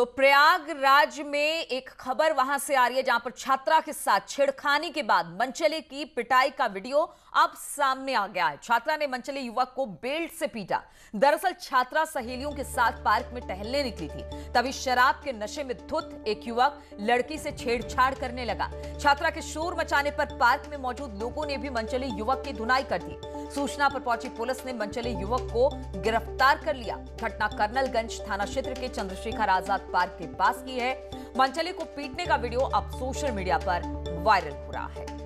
तो प्रयागराज में एक खबर वहां से आ रही है जहां पर छात्रा के साथ छेड़खानी के बाद मनचले की पिटाई का वीडियो अब सामने आ गया है। छात्रा ने मनचले युवक को बेल्ट से पीटा। दरअसल छात्रा सहेलियों के साथ पार्क में टहलने निकली थी, तभी शराब के नशे में धुत एक युवक लड़की से छेड़छाड़ करने लगा। छात्रा के शोर मचाने पर पार्क में मौजूद लोगों ने भी मनचले युवक की धुनाई कर दी। सूचना पर पहुंची पुलिस ने मनचले युवक को गिरफ्तार कर लिया। घटना कर्नलगंज थाना क्षेत्र के चंद्रशेखर आजाद पार्क के पास की है। मनचले को पीटने का वीडियो अब सोशल मीडिया पर वायरल हो रहा है।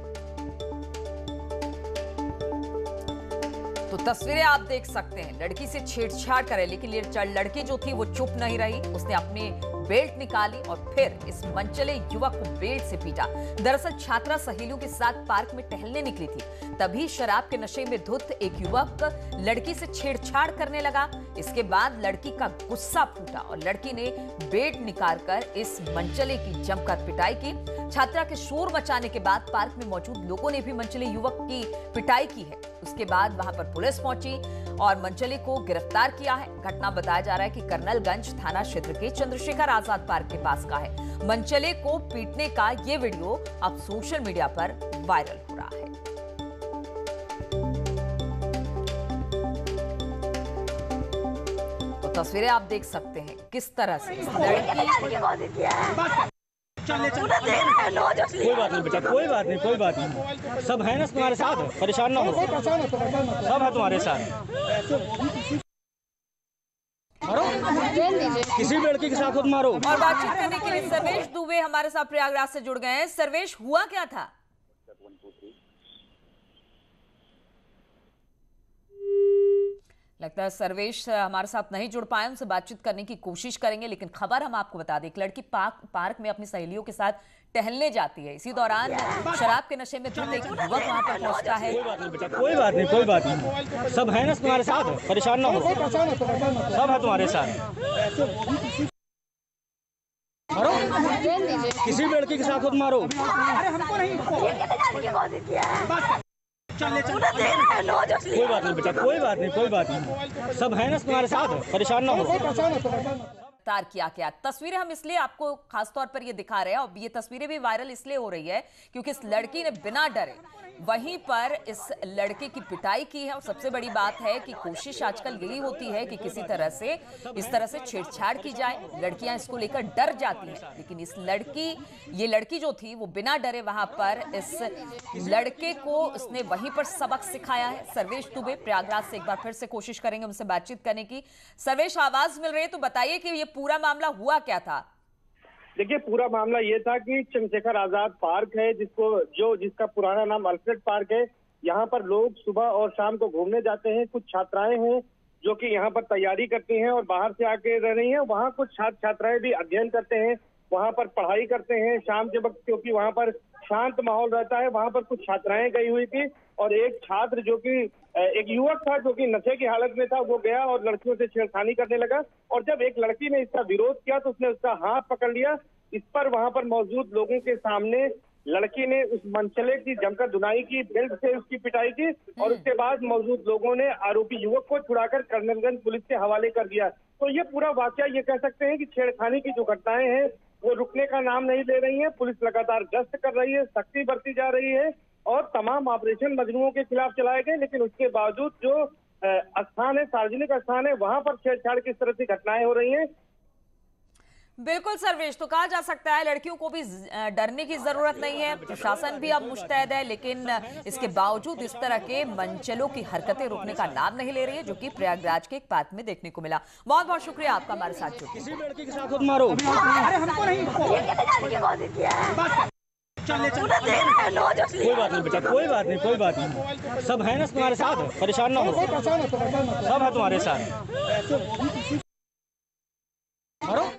तो तस्वीरें आप देख सकते हैं, लड़की से छेड़छाड़ करे, लेकिन ये लड़की जो थी वो चुप नहीं रही। उसने अपनी बेल्ट निकाली और फिर इस मनचले युवक को बेल्ट से पीटा। दरअसल छात्रा सहेलियों के साथ पार्क में टहलने निकली थी, तभी शराब के नशे में धुत एक युवक लड़की से छेड़छाड़ करने लगा। इसके बाद लड़की का गुस्सा फूटा और लड़की ने बेल्ट निकालकर इस मनचले की जमकर पिटाई की। छात्रा के शोर मचाने के बाद पार्क में मौजूद लोगों ने भी मनचले युवक की पिटाई की है। उसके बाद वहां पर पुलिस पहुंची और मनचले को गिरफ्तार किया है। घटना बताया जा रहा है कि कर्नलगंज थाना क्षेत्र के चंद्रशेखर आजाद पार्क के पास का है। मनचले को पीटने का ये वीडियो अब सोशल मीडिया पर वायरल हो रहा है। तो तस्वीरें आप देख सकते हैं किस तरह से कोई बात नहीं बेटा, कोई बात नहीं, कोई बात नहीं। सब है ना तुम्हारे साथ, परेशान ना हो, सब है तुम्हारे साथ। मारो, किसी भी लड़की के साथ खुद मारो। और बातचीत करने के लिए सर्वेश दुबे हमारे साथ प्रयागराज से जुड़ गए हैं। सर्वेश, हुआ क्या था? लगता है सर्वेश हमारे साथ नहीं जुड़ पाए। उनसे बातचीत करने की कोशिश करेंगे, लेकिन खबर हम आपको बता दें, एक लड़की पार्क में अपनी सहेलियों के साथ टहलने जाती है। इसी दौरान शराब के नशे में धुत एक युवक वहां पर पहुंचता है। कोई बात नहीं बेटा, कोई बात नहीं, कोई बात नहीं। सब है ना तुम्हारे साथ, परेशान ना हो, सब है तुम्हारे साथ। मारो, किसी भी लड़की के साथ खुद मारो। कोई बात नहीं बेटा, कोई बात नहीं, कोई बात नहीं। सब है ना तुम्हारे साथ, परेशान ना हो। गिरफ्तार किया गया। तस्वीरें हम इसलिए आपको खास तौर पर ये दिखा रहे हैं और ये तस्वीरें भी वायरल इसलिए हो रही है क्योंकि इस लड़की ने बिना डरे वहीं पर इस लड़के की पिटाई की है। और सबसे बड़ी बात है कि कोशिश आजकल यही होती है कि किसी तरह से इस तरह से छेड़छाड़ की जाए। लड़कियां इसको लेकर डर जाती हैं, लेकिन ये लड़की जो थी वो बिना डरे वहां पर इस लड़के को उसने वहीं पर सबक सिखाया है। सर्वेश दुबे प्रयागराज से एक बार फिर से कोशिश करेंगे उनसे बातचीत करने की। सर्वेश, आवाज मिल रही है तो बताइए कि ये पूरा मामला हुआ क्या था? देखिए, पूरा मामला ये था कि चंद्रशेखर आजाद पार्क है जिसका पुराना नाम अल्फ्रेड पार्क है। यहाँ पर लोग सुबह और शाम को घूमने जाते हैं। कुछ छात्राएं हैं जो कि यहाँ पर तैयारी करती हैं और बाहर से आके रह रही हैं। वहाँ कुछ छात्र छात्राएं भी अध्ययन करते हैं, वहाँ पर पढ़ाई करते हैं शाम के वक्त, क्योंकि वहाँ पर शांत माहौल रहता है। वहाँ पर कुछ छात्राएं गई हुई थी और एक छात्र जो कि एक युवक था जो कि नशे की हालत में था, वो गया और लड़कियों से छेड़खानी करने लगा। और जब एक लड़की ने इसका विरोध किया तो उसने उसका हाथ पकड़ लिया। इस पर वहां पर मौजूद लोगों के सामने लड़की ने उस मनचले की जमकर धुनाई की, बेल्ट से उसकी पिटाई की और उसके बाद मौजूद लोगों ने आरोपी युवक को छुड़ाकर कर्नलगंज पुलिस के हवाले कर दिया। तो ये पूरा वाकया ये कह सकते हैं कि छेड़खानी की जो घटनाएं हैं वो रुकने का नाम नहीं ले रही है। पुलिस लगातार गश्त कर रही है, सख्ती बरती जा रही है और तमाम ऑपरेशन मजनुओं के खिलाफ चलाए गए, लेकिन उसके बावजूद जो स्थान है, सार्वजनिक स्थान है, वहां पर छेड़छाड़ किस तरह की घटनाएं हो रही हैं। बिल्कुल सर्वेश, तो कहा जा सकता है लड़कियों को भी डरने की जरूरत नहीं है। प्रशासन भी अब मुस्तैद है, लेकिन इसके बावजूद इस तरह के मनचलों की हरकतें रुकने का नाम नहीं ले रही है, जो कि प्रयागराज के एक पार्क में देखने को मिला। बहुत बहुत शुक्रिया आपका हमारे साथ जुड़ने। किसी लड़की के साथ खुद मारो। कोई बात नहीं बेटा, कोई बात नहीं, कोई बात नहीं। सब है ना तुम्हारे साथ, परेशान ना हो, सब है तुम्हारे साथ। मारो।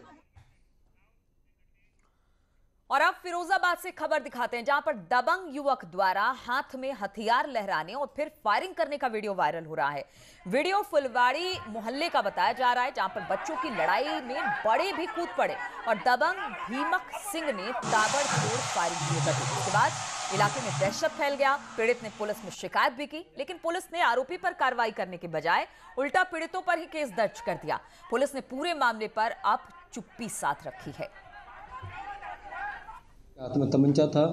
और अब फिरोजाबाद से खबर दिखाते हैं, जहां पर दबंग युवक द्वारा हाथ में हथियार लहराने और फिर फायरिंग करने का वीडियो वायरल हो रहा है। वीडियो फुलवाड़ी मोहल्ले का बताया जा रहा है, जहां पर बच्चों की लड़ाई में बड़े भी कूद पड़े और दबंग भीमक सिंह ने ताबड़तोड़ फायरिंग की। इसके बाद इलाके में दहशत फैल गया। पीड़ित ने पुलिस में शिकायत भी की, लेकिन पुलिस ने आरोपी पर कार्रवाई करने के बजाय उल्टा पीड़ितों पर ही केस दर्ज कर दिया। पुलिस ने पूरे मामले पर अब चुप्पी साध रखी है। हाथ में तमंचा था,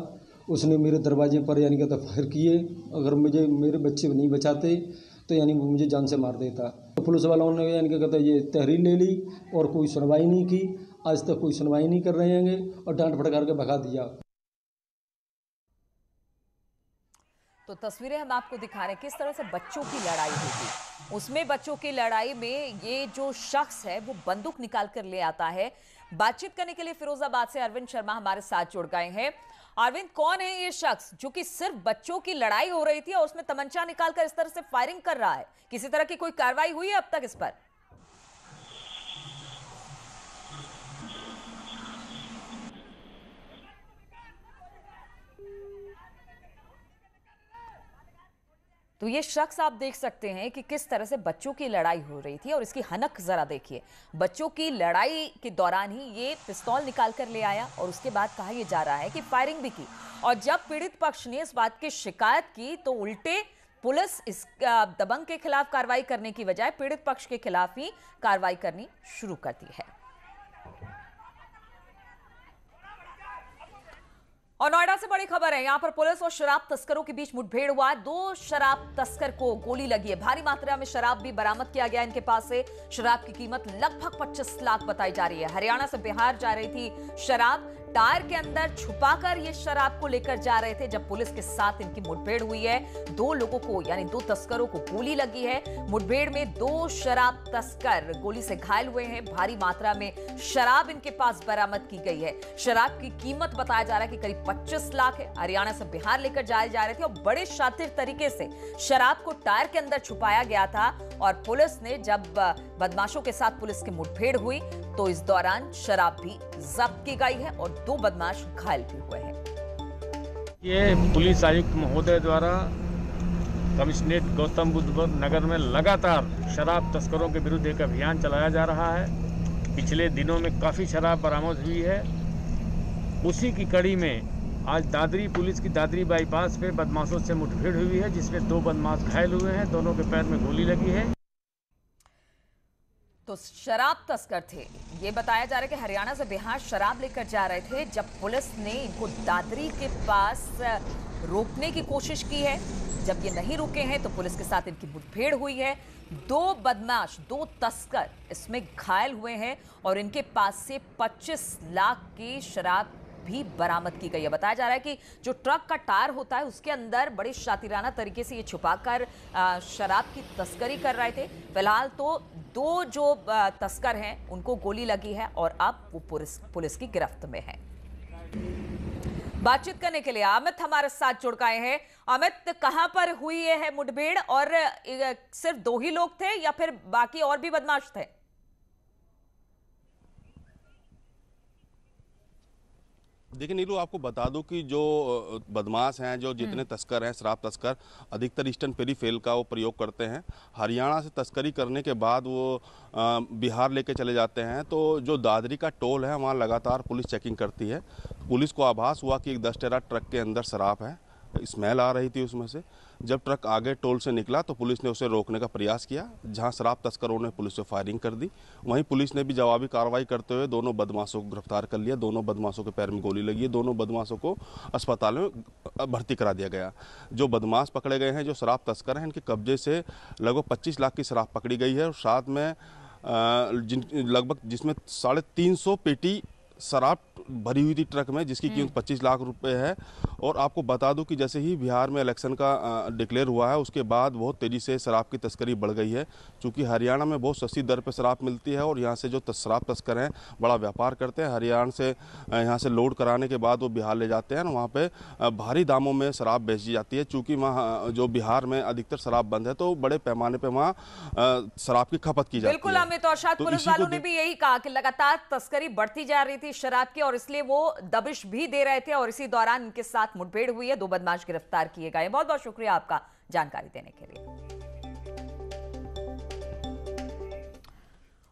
उसने मेरे दरवाजे पर यानी कि फायर किए। अगर मुझे मेरे बच्चे नहीं बचाते तो यानी वो मुझे जान से मार देता। तो पुलिस वालों ने यानी कि कहते ये तहरीर ले ली और कोई सुनवाई नहीं की। आज तक कोई सुनवाई नहीं कर रहे हैं और डांट फटकार के भगा दिया। तो तस्वीरें हम आपको दिखा रहे हैं किस तरह से बच्चों की लड़ाई हुई थी। उसमें बच्चों की लड़ाई में ये जो शख्स है वो बंदूक निकाल कर ले आता है। बातचीत करने के लिए फिरोजाबाद से अरविंद शर्मा हमारे साथ जुड़ गए हैं। अरविंद, कौन है ये शख्स जो कि सिर्फ बच्चों की लड़ाई हो रही थी और उसमें तमंचा निकालकर इस तरह से फायरिंग कर रहा है? किसी तरह की कोई कार्रवाई हुई है अब तक इस पर? तो ये शख्स आप देख सकते हैं कि किस तरह से बच्चों की लड़ाई हो रही थी और इसकी हनक जरा देखिए। बच्चों की लड़ाई के दौरान ही ये पिस्तौल निकाल कर ले आया और उसके बाद कहा यह जा रहा है कि फायरिंग भी की। और जब पीड़ित पक्ष ने इस बात की शिकायत की तो उल्टे पुलिस इस दबंग के खिलाफ कार्रवाई करने की बजाय पीड़ित पक्ष के खिलाफ ही कार्रवाई करनी शुरू कर दी है। और नोएडा से बड़ी खबर है, यहां पर पुलिस और शराब तस्करों के बीच मुठभेड़ हुआ। 2 शराब तस्कर को गोली लगी है। भारी मात्रा में शराब भी बरामद किया गया इनके पास से। शराब की कीमत लगभग 25 लाख बताई जा रही है। हरियाणा से बिहार जा रही थी शराब, टायर के अंदर छुपाकर ये शराब को लेकर जा रहे थे जब पुलिस के साथ इनकी मुठभेड़ हुई है। 2 लोगों को यानी 2 तस्करों को गोली लगी है। मुठभेड़ में 2 शराब तस्कर गोली से घायल हुए हैं। भारी मात्रा में शराब इनके पास बरामद की गई है। शराब की कीमत बताया जा रहा है कि करीब 25 लाख है। हरियाणा से बिहार लेकर जाए जा रहे थे और बड़े शातिर तरीके से शराब को टायर के अंदर छुपाया गया था। और पुलिस ने जब बदमाशों के साथ पुलिस की मुठभेड़ हुई तो इस दौरान शराब भी जब्त की गई है और 2 बदमाश घायल भी हुए हैं। ये पुलिस आयुक्त महोदय द्वारा कमिश्नरेट गौतम बुद्ध नगर में लगातार शराब तस्करों के विरुद्ध एक अभियान चलाया जा रहा है। पिछले दिनों में काफ़ी शराब बरामद हुई है। उसी की कड़ी में आज दादरी पुलिस की दादरी बाईपास पे बदमाशों से मुठभेड़ हुई है जिसमें 2 बदमाश घायल हुए हैं। दोनों के पैर में गोली लगी है। तो शराब तस्कर थे, ये बताया जा रहा है कि हरियाणा से बिहार शराब लेकर जा रहे थे जब पुलिस ने इनको दादरी के पास रोकने की कोशिश की है। जब ये नहीं रुके हैं तो पुलिस के साथ इनकी मुठभेड़ हुई है। 2 बदमाश 2 तस्कर इसमें घायल हुए हैं और इनके पास से 25 लाख की शराब भी बरामद की गई है। बताया जा रहा है कि जो ट्रक का टायर होता है उसके अंदर बड़े शातिराना तरीके से ये छुपाकर शराब की तस्करी कर रहे थे। फिलहाल तो 2 जो तस्कर हैं उनको गोली लगी है और अब वो पुलिस की गिरफ्त में है। बातचीत करने के लिए अमित हमारे साथ जुड़ गए हैं। अमित, कहां पर हुई है मुठभेड़ और सिर्फ 2 ही लोग थे या फिर बाकी और भी बदमाश थे? देखिए नीलू, आपको बता दूं कि जो बदमाश हैं, जो जितने तस्कर हैं, शराब तस्कर, अधिकतर ईस्टर्न पेरीफेरल का वो प्रयोग करते हैं। हरियाणा से तस्करी करने के बाद वो बिहार लेके चले जाते हैं। तो जो दादरी का टोल है वहाँ लगातार पुलिस चेकिंग करती है। पुलिस को आभास हुआ कि एक 10 टेरा ट्रक के अंदर शराब है, स्मेल आ रही थी उसमें से। जब ट्रक आगे टोल से निकला तो पुलिस ने उसे रोकने का प्रयास किया, जहां शराब तस्करों ने पुलिस पे फायरिंग कर दी। वहीं पुलिस ने भी जवाबी कार्रवाई करते हुए दोनों बदमाशों को गिरफ्तार कर लिया। दोनों बदमाशों के पैर में गोली लगी है। दोनों बदमाशों को अस्पताल में भर्ती करा दिया गया। जो बदमाश पकड़े गए हैं, जो शराब तस्कर हैं, इनके कब्जे से लगभग 25 लाख की शराब पकड़ी गई है और साथ में लगभग जिसमें 350 पेटी शराब भरी हुई थी ट्रक में, जिसकी कीमत 25 लाख रुपए है। और आपको बता दूं कि जैसे ही बिहार में इलेक्शन का डिक्लेयर हुआ है उसके बाद बहुत तेज़ी से शराब की तस्करी बढ़ गई है। क्योंकि हरियाणा में बहुत सस्ती दर पे शराब मिलती है और यहाँ से जो शराब तस्कर हैं बड़ा व्यापार करते हैं। हरियाणा से यहाँ से लोड कराने के बाद वो बिहार ले जाते हैं, वहाँ पे भारी दामों में शराब बेची जाती है। चूँकि वहाँ जो बिहार में अधिकतर शराब बंद है तो बड़े पैमाने पर वहाँ शराब की खपत की जाती है। बिल्कुल अमित, और शायद पुलिस वालों ने भी यही कहा कि लगातार तस्करी बढ़ती जा रही थी शराब की और इसलिए वो दबिश भी दे रहे थे और इसी दौरान इनके साथ मुठभेड़ हुई है। 2 बदमाश गिरफ्तार किए गए। बहुत बहुत शुक्रिया आपका जानकारी देने के लिए।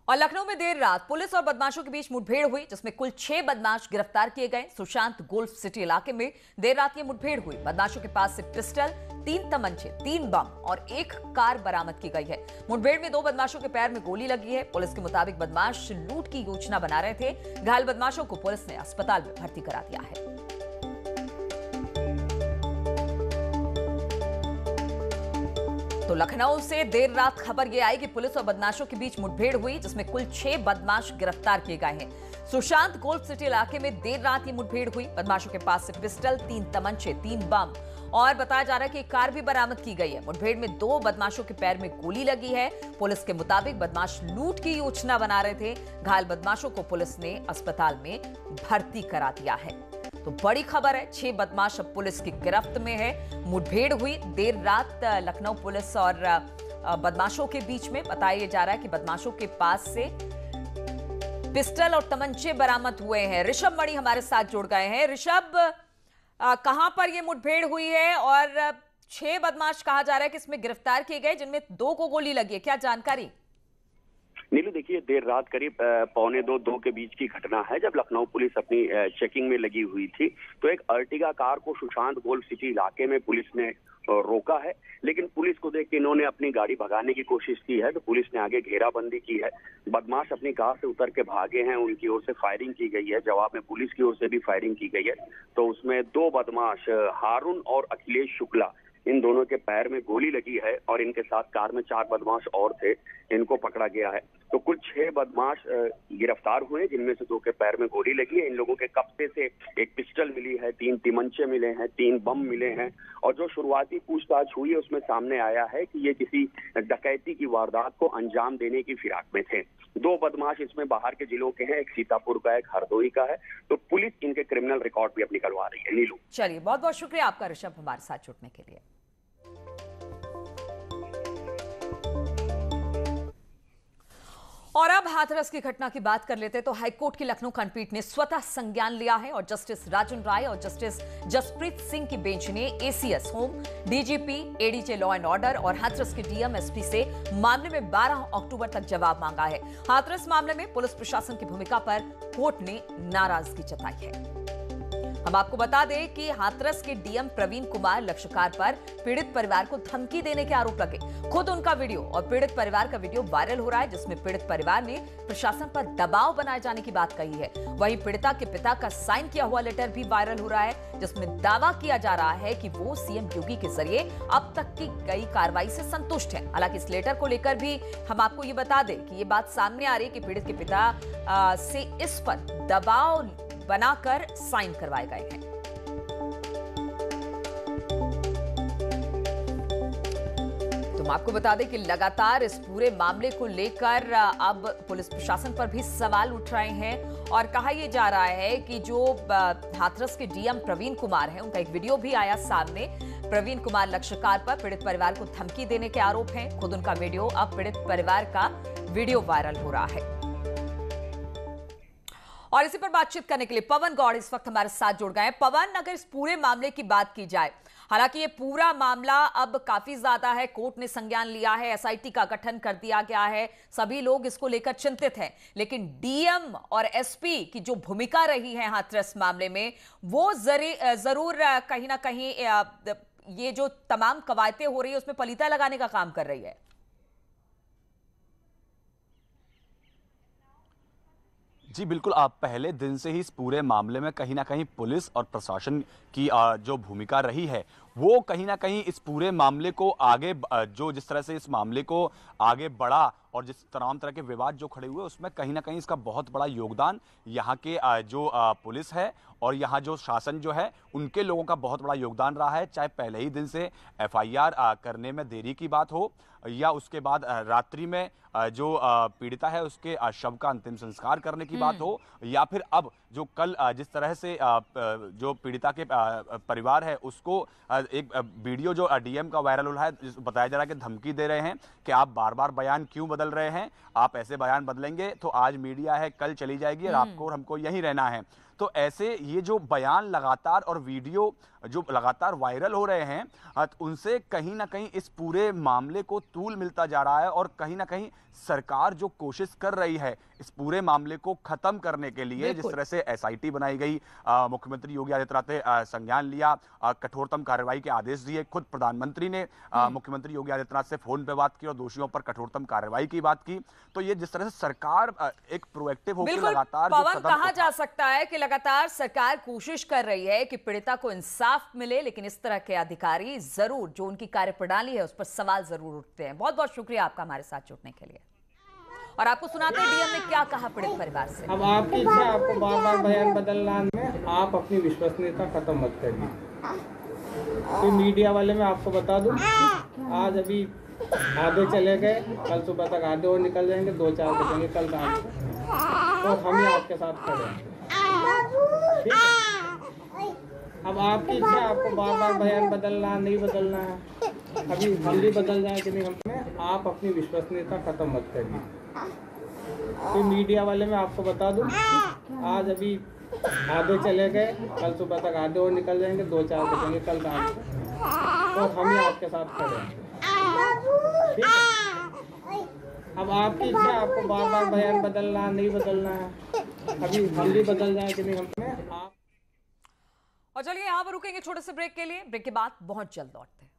और लखनऊ में देर रात पुलिस और बदमाशों के बीच मुठभेड़ हुई जिसमें कुल 6 बदमाश गिरफ्तार किए गए। सुशांत गोल्फ सिटी इलाके में देर रात ये मुठभेड़ हुई। बदमाशों के पास से पिस्टल, 3 तमंचे, 3 बम और 1 कार बरामद की गई है। मुठभेड़ में 2 बदमाशों के पैर में गोली लगी है। पुलिस के मुताबिक बदमाश लूट की योजना बना रहे थे। घायल बदमाशों को पुलिस ने अस्पताल में भर्ती करा दिया है। तो लखनऊ से देर रात खबर यह आई कि पुलिस और बदमाशों के बीच मुठभेड़ हुई, जिसमें कुल 6 बदमाश गिरफ्तार किए गए हैं। सुशांत गोल्फ सिटी इलाके में देर रात ये मुठभेड़ हुई। बदमाशों के पास से पिस्टल, 3 तमंचे, 3 बम और बताया जा रहा है कि एक कार भी बरामद की गई है। मुठभेड़ में 2 बदमाशों के पैर में गोली लगी है। पुलिस के मुताबिक बदमाश लूट की योजना बना रहे थे। घायल बदमाशों को पुलिस ने अस्पताल में भर्ती करा दिया है। तो बड़ी खबर है, 6 बदमाश अब पुलिस की गिरफ्त में है। मुठभेड़ हुई देर रात लखनऊ पुलिस और बदमाशों के बीच में। बताया जा रहा है कि बदमाशों के पास से पिस्टल और तमंचे बरामद हुए हैं। ऋषभ मणि हमारे साथ जुड़ गए हैं। ऋषभ, कहां पर यह मुठभेड़ हुई है और 6 बदमाश कहा जा रहा है कि इसमें गिरफ्तार किए गए, जिनमें 2 को गोली लगी है, क्या जानकारी? नीलू, देखिए, देर रात करीब 1:45-2 के बीच की घटना है, जब लखनऊ पुलिस अपनी चेकिंग में लगी हुई थी तो एक अर्टिगा कार को सुशांत गोल्फ सिटी इलाके में पुलिस ने रोका है। लेकिन पुलिस को देख के इन्होंने अपनी गाड़ी भगाने की कोशिश की है, तो पुलिस ने आगे घेराबंदी की है। बदमाश अपनी कार से उतर के भागे हैं, उनकी ओर से फायरिंग की गई है। जवाब में पुलिस की ओर से भी फायरिंग की गई है। तो उसमें 2 बदमाश हारून और अखिलेश शुक्ला, इन दोनों के पैर में गोली लगी है और इनके साथ कार में 4 बदमाश और थे, इनको पकड़ा गया है। तो कुल 6 बदमाश गिरफ्तार हुए, जिनमें से 2 के पैर में गोली लगी है। इन लोगों के कब्जे से एक पिस्टल मिली है, 3 तिमंचे मिले हैं, 3 बम मिले हैं। और जो शुरुआती पूछताछ हुई है उसमें सामने आया है कि ये किसी डकैती की वारदात को अंजाम देने की फिराक में थे। 2 बदमाश इसमें बाहर के जिलों के हैं, एक सीतापुर का, एक हरदोई का है। तो पुलिस इनके क्रिमिनल रिकॉर्ड भी अब निकलवा रही है। नीलू, चलिए, बहुत बहुत शुक्रिया आपका ऋषभ हमारे साथ जुड़ने के लिए। और अब हाथरस की घटना की बात कर लेते हैं। तो हाईकोर्ट की लखनऊ खंडपीठ ने स्वतः संज्ञान लिया है और जस्टिस राजन राय और जस्टिस जसप्रीत सिंह की बेंच ने ACS home, DGP, ADJ law and order और हाथरस के डीएम एसपी से मामले में 12 अक्टूबर तक जवाब मांगा है। हाथरस मामले में पुलिस प्रशासन की भूमिका पर कोर्ट ने नाराजगी जताई है। हम आपको बता दें कि हाथरस के डीएम प्रवीण कुमार लक्षकार पर पीड़ित परिवार को धमकी देने के आरोप लगे। खुद उनका वीडियो और पीड़ित परिवार का वीडियो वायरल हो रहा है, जिसमें पीड़ित परिवार ने प्रशासन पर दबाव बनाए जाने की बात कही है। वहीं पीड़िता के पिता का साइन किया हुआ लेटर भी वायरल हो रहा है, जिसमें दावा किया जा रहा है कि वो सीएम योगी के जरिए अब तक की गई कार्रवाई से संतुष्ट है। हालांकि इस लेटर को लेकर भी हम आपको ये बता दें कि ये बात सामने आ रही है कि पीड़ित के पिता से इस पर दबाव बनाकर साइन करवाए गए हैं। तो मैं आपको बता दें कि लगातार इस पूरे मामले को लेकर अब पुलिस प्रशासन पर भी सवाल उठ रहे हैं और कहा यह जा रहा है कि जो हाथरस के डीएम प्रवीण कुमार हैं, उनका एक वीडियो भी आया सामने। प्रवीण कुमार लक्षकार पर पीड़ित परिवार को धमकी देने के आरोप हैं। खुद उनका वीडियो, अब पीड़ित परिवार का वीडियो वायरल हो रहा है। और इसी पर बातचीत करने के लिए पवन गौड़ इस वक्त हमारे साथ जुड़ गए हैं। पवन, अगर इस पूरे मामले की बात की जाए, हालांकि ये पूरा मामला अब काफी ज्यादा है, कोर्ट ने संज्ञान लिया है, एसआईटी का गठन कर दिया गया है, सभी लोग इसको लेकर चिंतित हैं, लेकिन डीएम और एसपी की जो भूमिका रही है हाथरस मामले में, वो जरूर कहीं ना कहीं ये जो तमाम कवायतें हो रही है उसमें पलीता लगाने का काम कर रही है। जी बिल्कुल, आप पहले दिन से ही इस पूरे मामले में कहीं ना कहीं पुलिस और प्रशासन की जो भूमिका रही है वो कहीं ना कहीं इस पूरे मामले को आगे जिस तरह से इस मामले को आगे बढ़ा और जिस तमाम तरह के विवाद जो खड़े हुए उसमें कहीं ना कहीं इसका बहुत बड़ा योगदान यहाँ के जो पुलिस है और यहाँ जो शासन जो है उनके लोगों का बहुत बड़ा योगदान रहा है। चाहे पहले ही दिन से एफआईआर करने में देरी की बात हो या उसके बाद रात्रि में जो पीड़िता है उसके शव का अंतिम संस्कार करने की बात हो, या फिर अब जो कल जिस तरह से जो पीड़िता के परिवार है उसको एक वीडियो जो डीएम का वायरल हो रहा है, बताया जा रहा है कि धमकी दे रहे हैं कि आप बार बार बयान क्यों बदल रहे हैं, आप ऐसे बयान बदलेंगे तो आज मीडिया है, कल चली जाएगी और आपको और हमको यहीं रहना है। तो ऐसे ये जो बयान लगातार और वीडियो जो लगातार वायरल हो रहे हैं उनसे कहीं ना कहीं इस पूरे मामले को तूल मिलता जा रहा है और कहीं ना कहीं सरकार जो कोशिश कर रही है इस पूरे मामले को खत्म करने के लिए, जिस तरह से SIT बनाई गई, मुख्यमंत्री योगी आदित्यनाथ ने संज्ञान लिया, कठोरतम कार्रवाई के आदेश दिए, खुद प्रधानमंत्री ने मुख्यमंत्री योगी आदित्यनाथ से फोन पे बात की और दोषियों पर कठोरतम कार्रवाई की बात की। तो ये जिस तरह से सरकार एक प्रोएक्टिव होकर लगातार पवन, कहा जा सकता है कि लगातार सरकार कोशिश कर रही है कि पीड़िता को इंसाफ मिले, लेकिन इस तरह के अधिकारी जरूर जो उनकी कार्यप्रणाली है उस पर सवाल जरूर उठते हैं। बहुत बहुत शुक्रिया आपका हमारे साथ जुड़ने के लिए। और आपको सुनाते हैं डीएम ने क्या कहा पीड़ित परिवार से। अब आपकी इच्छा, आपको बार बार बयान बदलना में आप अपनी विश्वसनीयता खत्म मत करिए। तो मीडिया वाले मैं आपको बता दूं, आज अभी आधे चले गए, कल सुबह तक आधे और निकल जाएंगे, 2-4 बचेंगे कल रात को, तो हम ही आपके साथ खड़े हैं। ठीक है, अब आपकी इच्छा, आपको बार बार बयान बदलना नहीं बदलना है, अभी हम भी बदल जाए कि नहीं, हमें आप अपनी विश्वसनीयता खत्म मत करिए। तो मीडिया वाले मैं आपको बता दूं, आज अभी आधे चले गए, कल सुबह तक आधे और निकल जाएंगे, 2-4 बचेंगे कल रात को, तो हम ही आपके साथ खड़े हैं। ठीक है, अब आपकी इच्छा, आपको बार बार बयान बदलना नहीं बदलना है, अभी हम भी बदल जाए कि नहीं, हमें आप। और चलिए यहाँ पर रुकेंगे छोटे से ब्रेक के लिए, ब्रेक के बाद बहुत जल्द लौटते हैं।